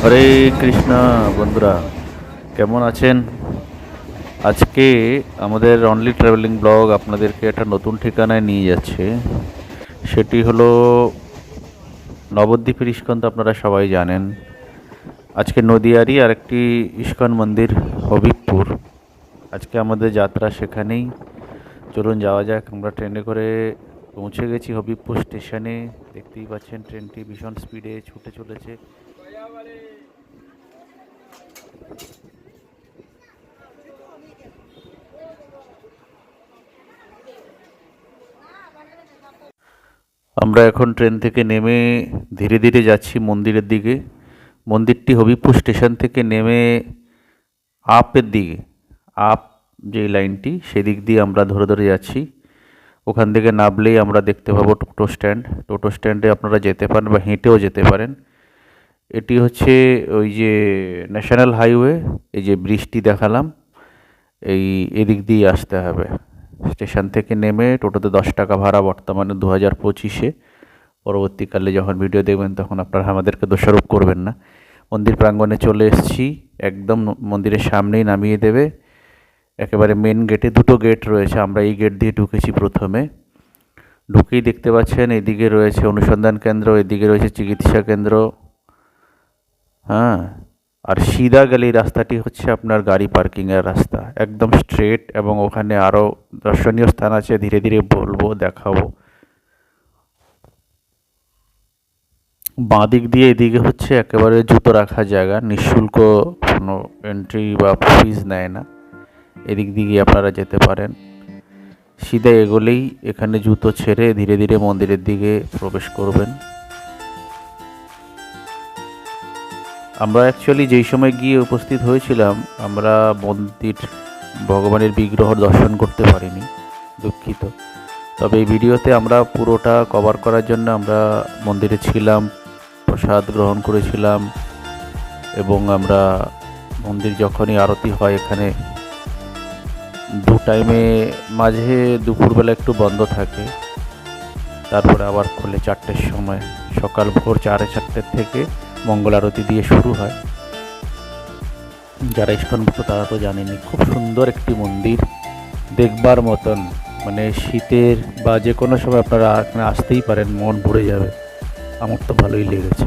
হরে কৃষ্ণা বন্ধুরা, কেমন আছেন? আজকে আমাদের অনলি ট্রাভেলিং ব্লগ আপনাদেরকে একটা নতুন ঠিকানায় নিয়ে যাচ্ছে। সেটি হলো নবদ্বীপের ইস্কন। তো আপনারা সবাই জানেন, আজকে নদিয়ারই আরেকটি ইস্কন মন্দির হবিবপুর। আজকে আমাদের যাত্রা সেখানেই। চলুন যাওয়া যাক। আমরা ট্রেনে করে পৌঁছে গেছি হবিবপুর স্টেশনে। দেখতেই পাচ্ছেন ট্রেনটি ভীষণ স্পিডে ছুটে চলেছে। আমরা এখন ট্রেন থেকে নেমে ধীরে ধীরে যাচ্ছি মন্দিরের দিকে। মন্দিরটি হবিবপুর স্টেশন থেকে নেমে আপের দিকে, আপ যে লাইনটি সেদিক দিয়ে আমরা ধরে ধরে যাচ্ছি। ওখান থেকে নামলেই আমরা দেখতে পাবো টোটো স্ট্যান্ড। টোটো স্ট্যান্ডে আপনারা যেতে পারেন বা হেঁটেও যেতে পারেন। এটি হচ্ছে ওই যে ন্যাশনাল হাইওয়ে, এই যে ব্রিজটি দেখালাম, এদিক দিয়ে আসতে হবে। স্টেশন থেকে নেমে টোটোতে 10 টাকা ভাড়া, বর্তমানে 2025-এ। পরবর্তীকালে যখন ভিডিও দেখবেন তখন আপনারা আমাদেরকে দোষারোপ করবেন না। মন্দির প্রাঙ্গণে চলে এসেছি, একদম মন্দিরের সামনেই নামিয়ে দেবে। একেবারে মেন গেটে দুটো গেট রয়েছে, আমরা এই গেট দিয়ে ঢুকেছি প্রথমে। ঢুকেই দেখতে পাচ্ছেন এদিকে রয়েছে অনুসন্ধান কেন্দ্র, এদিকে রয়েছে চিকিৎসা কেন্দ্র। হ্যাঁ, আর সিধা গেলে এই রাস্তাটি হচ্ছে আপনার গাড়ি পার্কিংয়ের রাস্তা, একদম স্ট্রেট। এবং ওখানে আরও দর্শনীয় স্থান আছে, ধীরে ধীরে বলবো, দেখাবো। বাঁ দিক দিয়ে এদিকে হচ্ছে একেবারে জুতো রাখার জায়গা, নিঃশুল্ক, কোনো এন্ট্রি বা ফিজ নেয় না। এদিক দিয়ে আপনারা যেতে পারেন। সিধা এগোলেই এখানে জুতো ছেড়ে ধীরে ধীরে মন্দিরের দিকে প্রবেশ করবেন। আমরা অ্যাকচুয়ালি যেই সময় গিয়ে উপস্থিত হয়েছিলাম, আমরা মন্দির ভগবানের বিগ্রহ দর্শন করতে পারিনি, দুঃখিত। তবে এই ভিডিওতে আমরা পুরোটা কভার করার জন্য আমরা মন্দিরে ছিলাম, প্রসাদ গ্রহণ করেছিলাম। এবং আমরা মন্দির যখনই আরতি হয় এখানে দু টাইমে, মাঝে দুপুরবেলা একটু বন্ধ থাকে, তারপরে আবার খোলে 4টের সময়। সকাল ভোর 4:30 থেকে মঙ্গল আরতি দিয়ে শুরু হয়। যারা ইস্কন ভক্ত তারা তো জানেনি। খুব সুন্দর একটি মন্দির, দেখবার মতন। মানে শীতের বা যে কোনো সময় আপনারা এখানে আসতেই পারেন, মন ভরে যাবে। আমার তো ভালোই লেগেছে।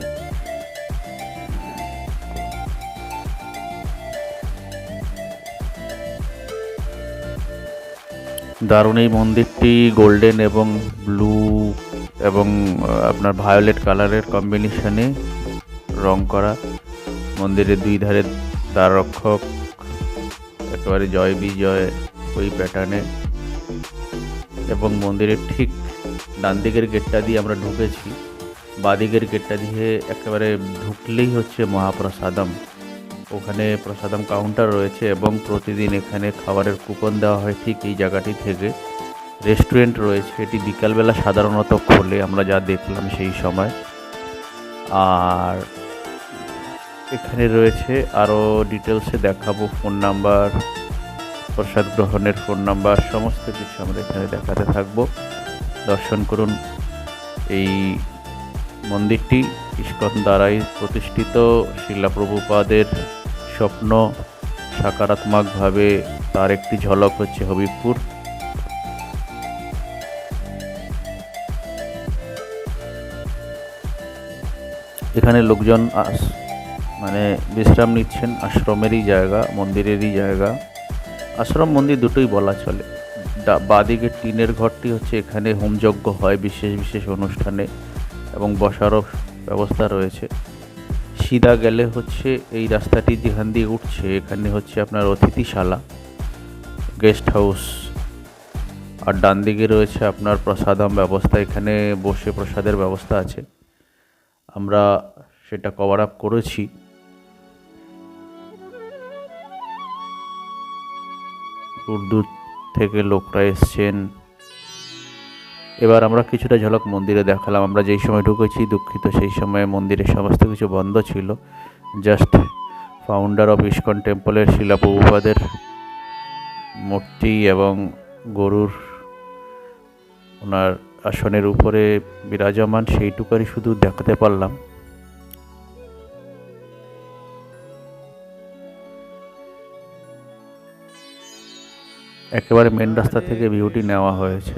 দারুণ এই মন্দিরটি, গোল্ডেন এবং ব্লু এবং আপনার ভায়োলেট কালারের কম্বিনেশনে রং করা। মন্দিরের দুই ধারে দ্বার রক্ষক, একেবারে জয় বিজয় ওই প্যাটার্নে। এবং মন্দিরের ঠিক ডান দিকের গেটটা দিয়ে আমরা ঢুকেছি। বাদিকের গেটটা দিয়ে একেবারে ঢুকলেই হচ্ছে মহাপ্রসাদম। ওখানে প্রসাদম কাউন্টার রয়েছে এবং প্রতিদিন এখানে খাবারের কুপন দেওয়া হয় ঠিক এই জায়গাটি থেকে। রেস্টুরেন্ট রয়েছে, এটি বিকালবেলা সাধারণত খোলে, আমরা যা দেখলাম সেই সময়। আর এখানে রয়েছে আরও ডিটেলসে দেখাবো, ফোন নাম্বার, প্রসাদ গ্রহণের ফোন নাম্বার, সমস্ত কিছু আমরা এখানে দেখাতে থাকবো। দর্শন করুন। এই মন্দিরটি ইস্কন দ্বারাই প্রতিষ্ঠিত। শিলা প্রভুপাদের স্বপ্ন সাকারাত্মকভাবে তার একটি ঝলক হচ্ছে হবিবপুর। এখানে লোকজন মানে বিশ্রাম নিচ্ছেন, আশ্রমেরই জায়গা, মন্দিরেরই জায়গা। আশ্রম মন্দির দুটোই বলা চলে। বাদিকের টিনের ঘরটি হচ্ছে, এখানে হোমযজ্ঞ হয় বিশেষ বিশেষ অনুষ্ঠানে এবং বসারও ব্যবস্থা রয়েছে। সিধা গেলে হচ্ছে এই রাস্তাটি যেখান দিয়ে উঠছে, এখানে হচ্ছে আপনার অতিথিশালা, গেস্ট হাউস। আর ডান দিকে রয়েছে আপনার প্রসাদম ব্যবস্থা, এখানে বসে প্রসাদের ব্যবস্থা আছে। আমরা সেটা কভার আপ করেছি। দূর দূর থেকে লোকরা এসছেন। এবার আমরা কিছুটা ঝলক মন্দিরে দেখালাম। আমরা যেই সময় ঢুকেছি, দুঃখিত, সেই সময় মন্দিরের সমস্ত কিছু বন্ধ ছিল। জাস্ট ফাউন্ডার অফ ইস্কন টেম্পলের শিলা প্রভুপাদের মূর্তি এবং গরুর ওনার আসনের উপরে বিরাজমান, সেইটুকুই শুধু দেখাতে পারলাম। একেবারে মেন রাস্তা থেকে ভিউটি নেওয়া হয়েছে,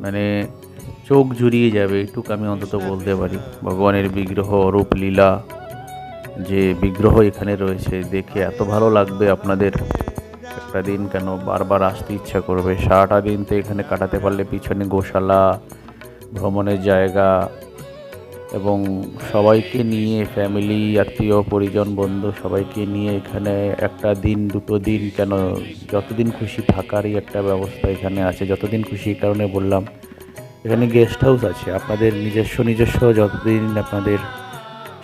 মানে চোখ জুড়িয়ে যাবে এইটুকু আমি অন্তত বলতে পারি। ভগবানের বিগ্রহ, অরূপ লীলা যে বিগ্রহ এখানে রয়েছে দেখে এত ভালো লাগবে আপনাদের, একটা দিন কেন বারবার আসতে ইচ্ছা করবে। সারাটা দিন তো এখানে কাটাতে পারলে পিছনে গোশালা, ভ্রমণের জায়গা এবং সবাইকে নিয়ে ফ্যামিলি, আত্মীয় পরিজন, বন্ধু সবাইকে নিয়ে এখানে একটা দিন, দুটো দিন কেন যতদিন খুশি থাকারই একটা ব্যবস্থা এখানে আছে। যতদিন খুশি এই কারণে বললাম, এখানে গেস্ট হাউস আছে, আপনাদের নিজস্ব যতদিন আপনাদের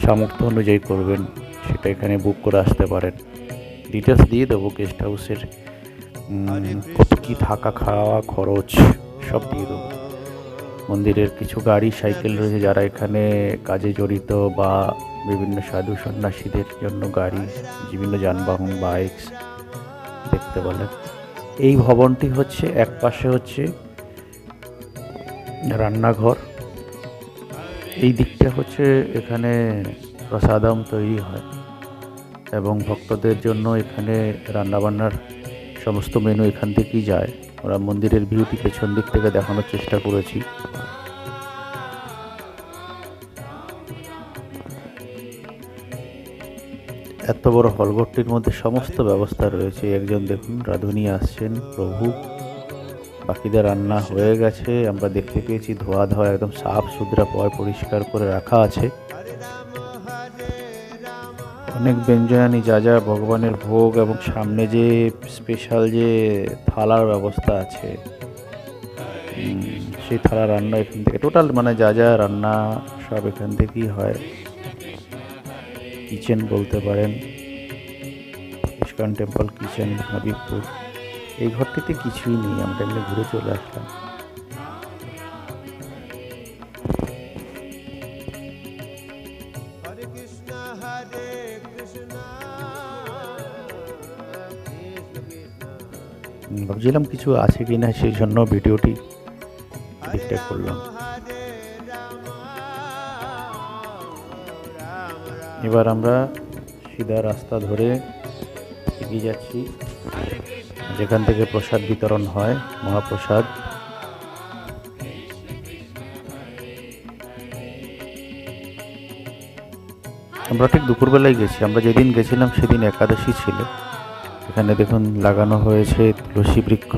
সামর্থ্য অনুযায়ী করবেন সেটা এখানে বুক করে আসতে পারেন। ডিটেলস দিয়ে দেবো গেস্ট হাউসের কত কী থাকা খাওয়া খরচ সব দিয়ে দেবো। মন্দিরের কিছু গাড়ি সাইকেল রয়েছে, যারা এখানে কাজে জড়িত বা বিভিন্ন সাধু সন্ন্যাসীদের জন্য গাড়ি, বিভিন্ন যানবাহন, বাইকস দেখতে বলেন। এই ভবনটি হচ্ছে এক পাশে হচ্ছে রান্নাঘর, এই দিকটা হচ্ছে এখানে প্রসাদম তৈরি হয় এবং ভক্তদের জন্য এখানে রান্নাবান্নার সমস্ত মেনু এখান থেকেই যায়। ওরা মন্দিরের ভিউটি পেছন দিক থেকে দেখানোর চেষ্টা করেছি। এত বড় হলঘরটির মধ্যে সমস্ত ব্যবস্থা রয়েছে। একজন দেখুন রাঁধুনি আসছেন, প্রভু। বাকিদের রান্না হয়ে গেছে, আমরা দেখতে পেয়েছি ধোয়া একদম সাফ সুতরা পরিষ্কার করে রাখা আছে। অনেক ব্যঞ্জনানি যা যা ভগবানের ভোগ এবং সামনে যে স্পেশাল যে থালার ব্যবস্থা আছে, সেই থালা রান্না এখান থেকে টোটাল মানে যা যা রান্না সব এখান থেকেই হয়। কিচেন বলতে পারেন, ইস্কন টেম্পল কিচেন হাবিবপুর। এই ঘরটিতে কিছুই নেই, আমরা এমনি ঘুরে চলে আসলাম। ভাবছিলাম কিছু আছে কি না, সেই জন্য ভিডিওটি এডিটটা করলাম। এবার আমরা সিধা রাস্তা ধরে এগিয়ে যাচ্ছি যেখান থেকে প্রসাদ বিতরণ হয়, মহাপ্রসাদ। আমরা ঠিক দুপুরবেলায় গেছি, আমরা যেদিন গেছিলাম সেদিন একাদশী ছিল। এখানে দেখুন লাগানো হয়েছে তুলসী বৃক্ষ,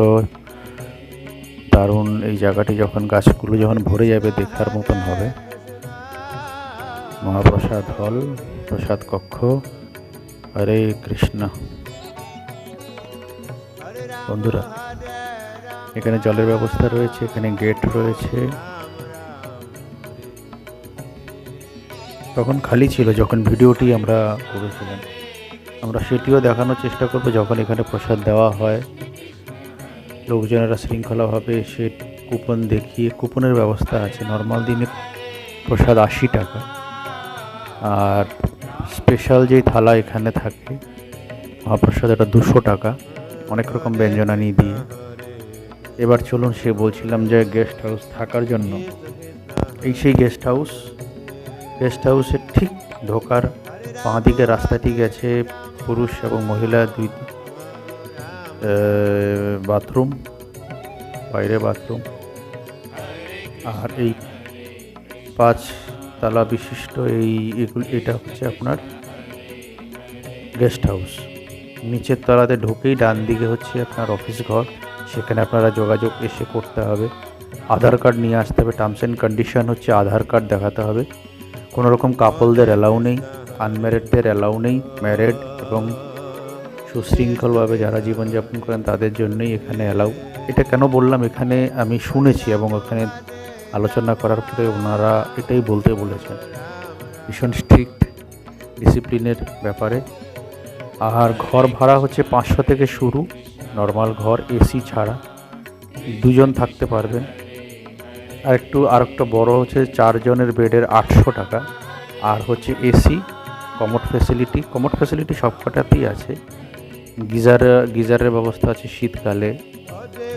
দারুণ। এই জায়গাটি যখন গাছগুলো যখন ভরে যাবে দেখার মতন হবে। মহাপ্রসাদ হল, প্রসাদ কক্ষ। হরে কৃষ্ণ। বন্ধুরা, এখানে জলের ব্যবস্থা রয়েছে, এখানে গেট রয়েছে। তখন খালি ছিল যখন ভিডিওটি আমরা করেছিলাম। আমরা সেটিও দেখানোর চেষ্টা করব যখন এখানে প্রসাদ দেওয়া হয়। লোকজনেরা শৃঙ্খলাভাবে এসে কুপন দেখিয়ে, কুপনের ব্যবস্থা আছে। নর্মাল দিনে প্রসাদ 80 টাকা, আর স্পেশাল যেই থালা এখানে থাকে মহাপ্রসাদ, এটা 200 টাকা, অনেক রকম ব্যঞ্জনানি দিয়ে। এবার চলুন, সে বলছিলাম যে গেস্ট হাউস থাকার জন্য, এই সেই গেস্ট হাউসের ঠিক ঢোকার বাঁ দিকে রাস্তাটি গেছে পুরুষ এবং মহিলা দুই বাথরুম, বাইরে বাথরুম। আর এই 5 তলা বিশিষ্ট এটা হচ্ছে আপনার গেস্ট হাউস। নিচের তলাতে ঢুকেই ডান দিকে হচ্ছে আপনার অফিস ঘর, সেখানে আপনারা যোগাযোগ এসে করতে হবে। আধার কার্ড নিয়ে আসতে হবে। টার্মস অ্যান্ড কন্ডিশন হচ্ছে আধার কার্ড দেখাতে হবে। কোনো রকম কাপলদের অ্যালাউ নেই, আনম্যারিডদের অ্যালাউ নেই। ম্যারিড এবং সুশৃঙ্খলভাবে যারা জীবনযাপন করেন তাদের জন্যই এখানে অ্যালাউ। এটা কেন বললাম, এখানে আমি শুনেছি এবং ওখানে আলোচনা করার পরে ওনারা এটাই বলতে বলেছেন, ভীষণ স্ট্রিক্ট ডিসিপ্লিনের ব্যাপারে। আর ঘর ভাড়া হচ্ছে 500 থেকে শুরু, নর্মাল ঘর এসি ছাড়া, 2 জন থাকতে পারবেন। আর একটা বড় হচ্ছে 4 জনের বেডের 800 টাকা। আর হচ্ছে এসি, কমোড ফ্যাসিলিটি সবকটাতেই আছে। গিজারের ব্যবস্থা আছে শীতকালে,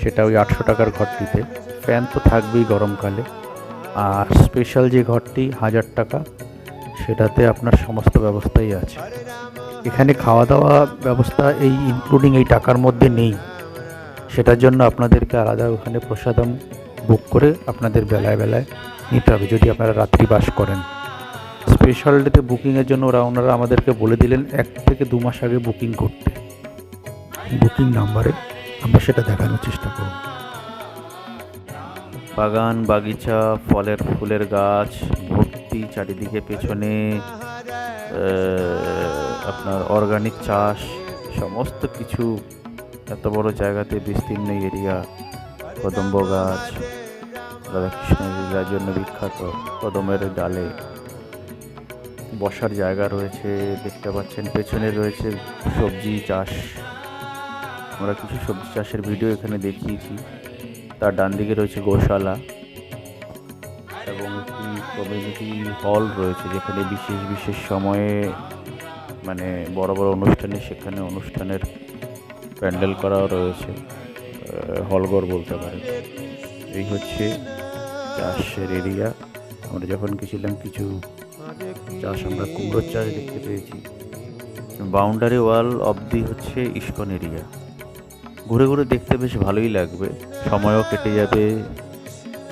সেটা ওই 800 টাকার ঘরটিতে। ফ্যান তো থাকবেই গরমকালে। আর স্পেশাল যে ঘরটি 1000 টাকা, সেটাতে আপনার সমস্ত ব্যবস্থাই আছে। এখানে খাওয়া দাওয়া ব্যবস্থা এই ইনক্লুডিং এই টাকার মধ্যে নেই, সেটার জন্য আপনাদেরকে আলাদা ওখানে প্রসাদম বুক করে আপনাদের বেলায় বেলায় নিতে হবে যদি আপনারা রাত্রি বাস করেন। স্পেশাল ডেতে বুকিংয়ের জন্য ওনারা আমাদেরকে বলে দিলেন 1 থেকে 2 মাস আগে বুকিং করতে। বুকিং নাম্বারে আমরা সেটা দেখানোর চেষ্টা করব। বাগান বাগিচা, ফলের ফুলের গাছ ভর্তি চারিদিকে, পেছনে আপনার অর্গানিক চাষ, সমস্ত কিছু। এত বড় জায়গাতে বিস্তীর্ণ এরিয়া, কদম্ব গাছ, রাধাকৃষ্ণ লীলার জন্য বিখ্যাত, কদমের ডালে বসার জায়গা রয়েছে দেখতে পাচ্ছেন। পেছনে রয়েছে সবজি চাষ, আমরা কিছু সবজি চাষের ভিডিও এখানে দেখিয়েছি। তার ডান দিকে রয়েছে গোশালা এবং একটি কমিউনিটি হল রয়েছে, যেখানে বিশেষ বিশেষ সময়ে মানে বড় বড় অনুষ্ঠানে সেখানে অনুষ্ঠানের প্যান্ডেল করাও রয়েছে, হলঘর বলতে পারেন। এই হচ্ছে চাষের এরিয়া। আমরা যখন গেছিলাম কিছু চাষ, আমরা কুমড়োর চাষ দেখতে পেয়েছি। বাউন্ডারি ওয়াল অবধি হচ্ছে ইস্কন এরিয়া। ঘুরে ঘুরে দেখতে বেশ ভালোই লাগবে, সময়ও কেটে যাবে।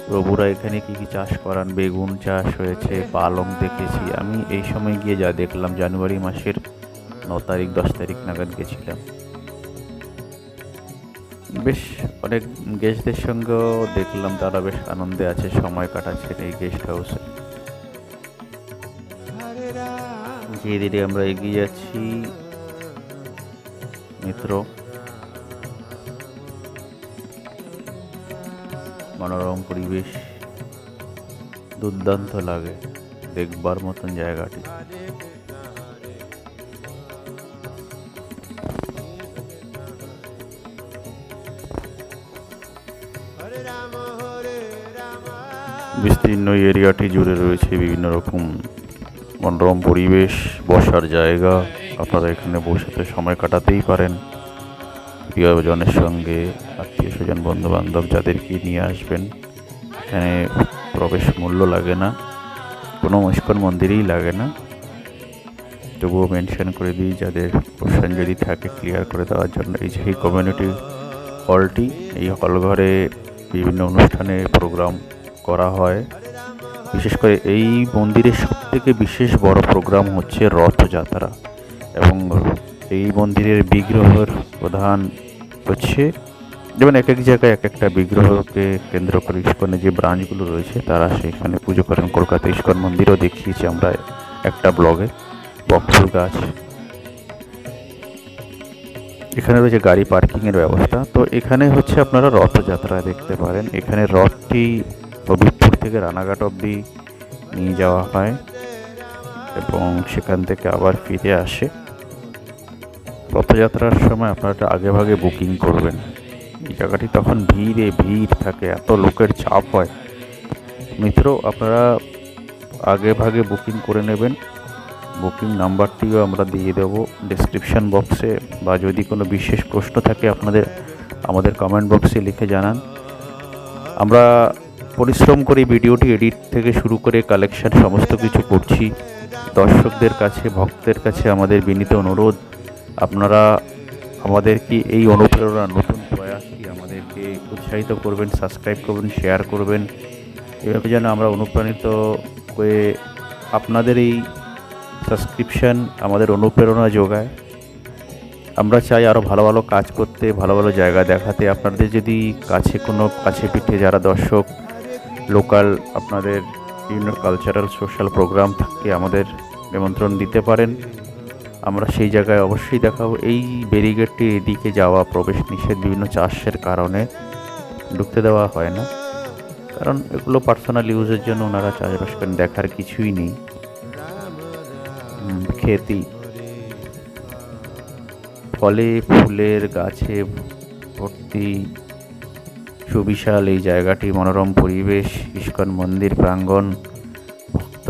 প্রভুরা এখানে কী কী চাষ করান, বেগুন চাষ হয়েছে, পালং দেখেছি আমি। এই সময় গিয়ে যা দেখলাম, জানুয়ারি মাসের 9 তারিখ 10 তারিখ নাগাদ গেছিলাম। বেশ অনেক গেস্টদের সঙ্গেও দেখলাম, তারা বেশ আনন্দে আছে, সময় কাটাচ্ছেন এই গেস্ট হাউসে। ধীরে ধীরে আমরা এগিয়ে যাচ্ছি মিত্র। মনোরম পরিবেশ, দুর্দান্ত লাগে, দেখবার মতন জায়গাটি। বিস্তীর্ণ এরিয়াটি জুড়ে রয়েছে বিভিন্ন রকম মনোরম পরিবেশ, বসার জায়গা। আপনারা এখানে বসে সময় কাটাতেই পারেন প্রিয়জনের সঙ্গে, আত্মীয় স্বজন বন্ধু বান্ধব যাদেরকে নিয়ে আসবেন। এখানে প্রবেশ মূল্য লাগে না, কোনো ইস্কন মন্দিরেই লাগে না। তবুও মেনশন করে দিই, যাদের কোশ্চেন যদি থাকে ক্লিয়ার করে দেওয়ার জন্য। এই যে এই কমিউনিটি হলটি, এই হলঘরে বিভিন্ন অনুষ্ঠানে প্রোগ্রাম করা হয়। বিশেষ করে এই মন্দিরের সবথেকে বিশেষ বড় প্রোগ্রাম হচ্ছে রথযাত্রা, এবং এই মন্দিরের বিগ্রহের প্রধান হচ্ছে, যেমন এক এক জায়গায় এক একটা বিগ্রহকে কেন্দ্র করে ইস্কনে যে ব্রাঞ্চগুলো রয়েছে তারা সেখানে পুজো করেন। কলকাতা ইস্কন মন্দিরও দেখিয়েছি আমরা একটা ব্লগে। বকফুল গাছ, এখানে রয়েছে গাড়ি পার্কিংয়ের ব্যবস্থা। তো এখানে হচ্ছে আপনারা রথযাত্রা দেখতে পারেন। এখানে রথটি হবিবপুর থেকে রানাঘাট অবধি নিয়ে যাওয়া হয় এবং সেখান থেকে আবার ফিরে আসে। রথযাত্রার সময় আপনারা আগে ভাগে বুকিং করবেন। এই জায়গাটি তখন ভিড় থাকে, এত লোকের চাপ হয়। মিত্র, আপনারা আগে ভাগে বুকিং করে নেবেন। বুকিং নাম্বারটিও আমরা দিয়ে দেবো ডেসক্রিপশন বক্সে, বা যদি কোনো বিশেষ প্রশ্ন থাকে আমাদের কমেন্ট বক্সে লিখে জানান। আমরা পরিশ্রম করে ভিডিওটি এডিট থেকে শুরু করে কালেকশন সমস্ত কিছু করছি। দর্শকদের কাছে, ভক্তদের কাছে আমাদের বিনীত অনুরোধ, আপনারা আমাদেরকে এই অনুপ্রেরণা, নতুন প্রয়াসটি আমাদেরকে উৎসাহিত করবেন, সাবস্ক্রাইব করবেন, শেয়ার করবেন। এভাবে যেন আমরা অনুপ্রাণিত হয়ে আপনাদের এই সাবস্ক্রিপশান আমাদের অনুপ্রেরণা যোগায়। আমরা চাই আরও ভালো ভালো কাজ করতে, ভালো ভালো জায়গা দেখাতে। আপনাদের যদি কাছে পিঠে যারা দর্শক, লোকাল আপনাদের বিভিন্ন কালচারাল সোশ্যাল প্রোগ্রাম থাকে, আমাদের নিমন্ত্রণ দিতে পারেন। আমরা সেই জায়গায় অবশ্যই দেখাবো। এই ব্যারিকেডটি এদিকে যাওয়া প্রবেশ নিষেধ, বিভিন্ন চাষের কারণে ঢুকতে দেওয়া হয় না, কারণ এগুলো পার্সোনাল ইউজের জন্য ওনারা চাষবাস করেন, দেখার কিছুই নেই। খেতি, ফলে ফুলের গাছে ভর্তি, সুবিশাল এই জায়গাটি, মনোরম পরিবেশ, ইস্কন মন্দির প্রাঙ্গণ, ভক্ত,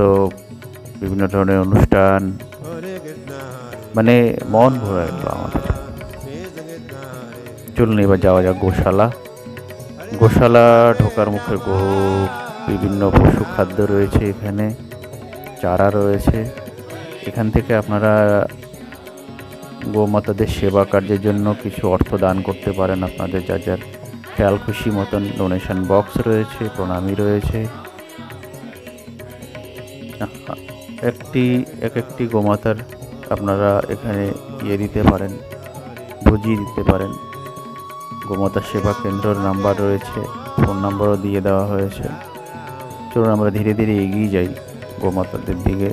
বিভিন্ন ধরনের অনুষ্ঠান, মানে মন ভরে গেল আমাদের। চলুন এবার যাওয়া যাক গোশালা ঢোকার মুখে বিভিন্ন পশু খাদ্য রয়েছে এখানে। চারা রয়েছে। এখান থেকে আপনারা গোমাতাদের সেবা কার্যের জন্য কিছু অর্থ দান করতে পারেন। আপনাদের যার যার খেয়াল খুশি মতন ডোনেশন বক্স রয়েছে, প্রণামী রয়েছে। একটি গোমাতার আপনারা এখানে দিতে পারেন, ভুজি দিতে পারেন। গোমাতা সেবা কেন্দ্রের নাম্বার রয়েছে, ফোন নাম্বারও দিয়ে দেওয়া হয়েছে। চলুন আমরা ধীরে ধীরে এগিয়ে যাই গোমাতাদের দিকে।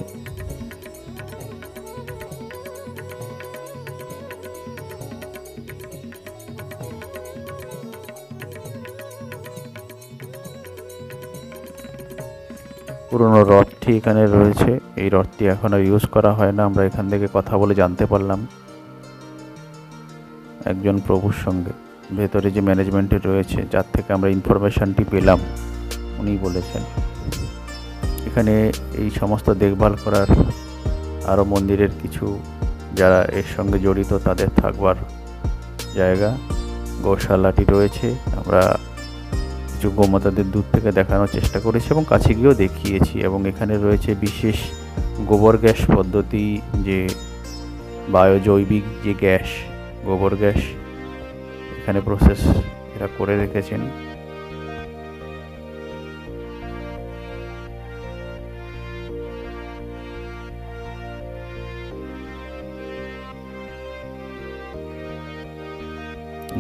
পুরনো রথটি এখানে রয়েছে, এই রথটি এখন আর ইউজ করা হয় না। আমরা এখান থেকে কথা বলে জানতে পারলাম একজন প্রভুর সঙ্গে, ভেতরে যে ম্যানেজমেন্টে রয়েছে, যার থেকে আমরা ইনফরমেশনটি পেলাম, উনি বলেছেন এখানে এই সমস্ত দেখভাল করার আরও মন্দিরের কিছু যারা এর সঙ্গে জড়িত তাদের থাকবার জায়গা, গোশালাটি রয়েছে। আমরা কিছু গোমাতাদের দূর থেকে দেখানোর চেষ্টা করেছি এবং কাছে গিয়েও দেখিয়েছি। এবং এখানে রয়েছে বিশেষ গোবর গ্যাস পদ্ধতি, যে বায়োজৈবিক যে গ্যাস, গোবর গ্যাস এখানে প্রসেস এরা করে রেখেছেন।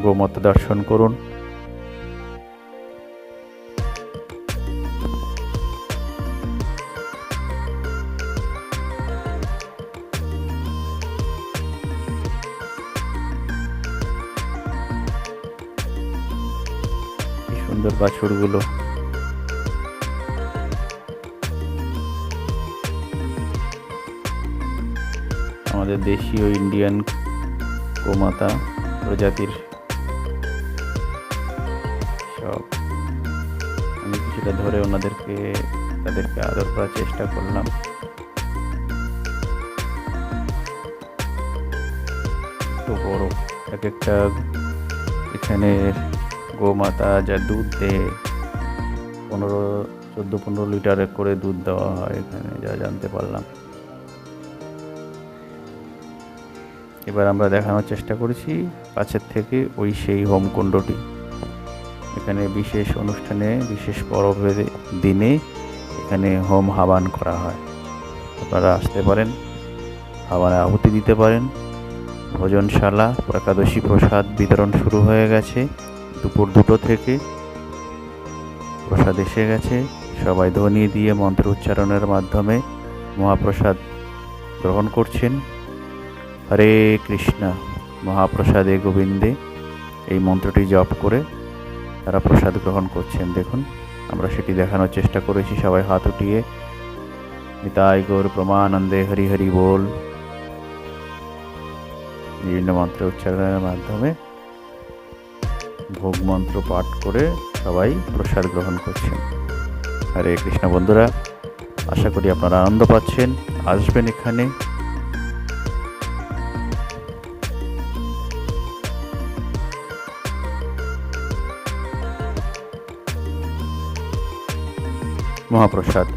গোমাতা দর্শন করুন। সুন্দর বাছুরগুলো। আমাদের দেশীয় ইন্ডিয়ান গোমাতা প্রজাতির সব। আমি কিছুটা ধরে তাদেরকে আদর করার চেষ্টা করলাম। তো বড় এক একটা এখানে গোমাতা যা দুধ দেয় 14-15 লিটার করে দুধ দেওয়া হয় এখানে, যা জানতে পারলাম। এবার আমরা দেখানোর চেষ্টা করেছি কাছের থেকে ওই সেই হোমকুণ্ডটি। এখানে বিশেষ অনুষ্ঠানে, বিশেষ পরবের দিনে এখানে হোম হাবান করা হয়। আপনারা আসতে পারেন, হাবানে আহুতি দিতে পারেন। ভোজনশালা, একাদশী প্রসাদ বিতরণ শুরু হয়ে গেছে। দুপুর 2টো থেকে প্রসাদ এসে গেছে। সবাই ধ্বনি দিয়ে মন্ত্র উচ্চারণের মাধ্যমে মহাপ্রসাদ গ্রহণ করছেন। হরে কৃষ্ণ মহাপ্রসাদে গোবিন্দে, এই মন্ত্রটি জপ করে তারা প্রসাদ গ্রহণ করছেন। দেখুন, আমরা সেটি দেখানোর চেষ্টা করেছি। সবাই হাত উঠিয়ে নিতাই গৌর প্রমানন্দে হরি হরি বল বিভিন্ন মন্ত্র উচ্চারণের মাধ্যমে ভোগ মন্ত্র পাঠ করে সবাই প্রসাদ গ্রহণ করছেন। হরে কৃষ্ণ। বন্ধুরা, আশা করি আপনারা আনন্দ পাচ্ছেন। আসবেন এখানে। মহাপ্রসাদ,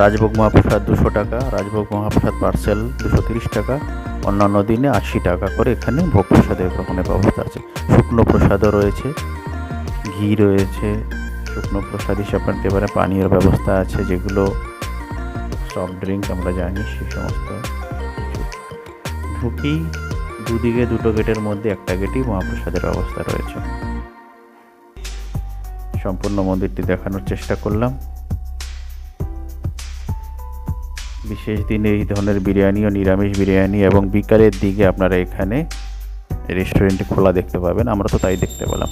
রাজভোগ মহাপ্রসাদ 200 টাকা, রাজভোগ মহাপ্রসাদ পার্সেল 230 টাকা, অন্যান্য দিনে 80 টাকা করে এখানে ভোগ প্রসাদের গ্রহণের ব্যবস্থা আছে। শুকনো প্রসাদও রয়েছে, ঘি রয়েছে। শুকনো প্রসাদ হিসাবে নিতে পারে। পানীয় ব্যবস্থা আছে, যেগুলো সফট ড্রিঙ্ক আমরা জানি, সেই সমস্ত ঢুকি। দুদিকে 2টো গেটের মধ্যে একটা গেটেই মহাপ্রসাদের ব্যবস্থা রয়েছে। সম্পূর্ণ মন্দিরটি দেখানোর চেষ্টা করলাম। বিশেষ দিনে এই ধরনের বিরিয়ানি ও নিরামিষ বিরিয়ানি, এবং বিকালের দিকে আপনারা এখানে রেস্টুরেন্টে খোলা দেখতে পাবেন। আমরা তো তাই দেখতে পেলাম।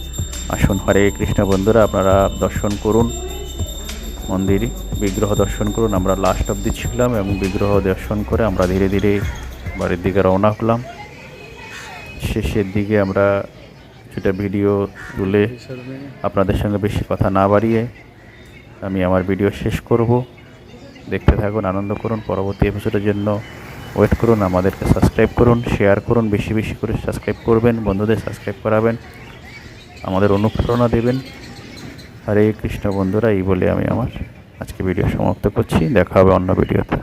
আসুন, হরে কৃষ্ণ। বন্ধুরা, আপনারা দর্শন করুন, মন্দির বিগ্রহ দর্শন করুন। আমরা লাস্ট অবধি ছিলাম এবং বিগ্রহ দর্শন করে আমরা ধীরে ধীরে বাড়ির দিকে রওনা হলাম। শেষের দিকে আমরা কিছুটা ভিডিও তুলে আপনাদের সঙ্গে বেশি কথা না বাড়িয়ে আমি আমার ভিডিও শেষ করব। দেখতে থাকুন, আনন্দ করুন। পরবর্তী এপিসোডের জন্য ওয়েট করুন। আমাদেরকে সাবস্ক্রাইব করুন, শেয়ার করুন, বেশি বেশি করে সাবস্ক্রাইব করবেন, বন্ধুদের সাবস্ক্রাইব করাবেন, আমাদের অনুপ্রেরণা দেবেন। হরে কৃষ্ণ। বন্ধুরা, এই বলে আমি আমার আজকে ভিডিও সমাপ্ত করছি। দেখা হবে অন্য ভিডিওতে।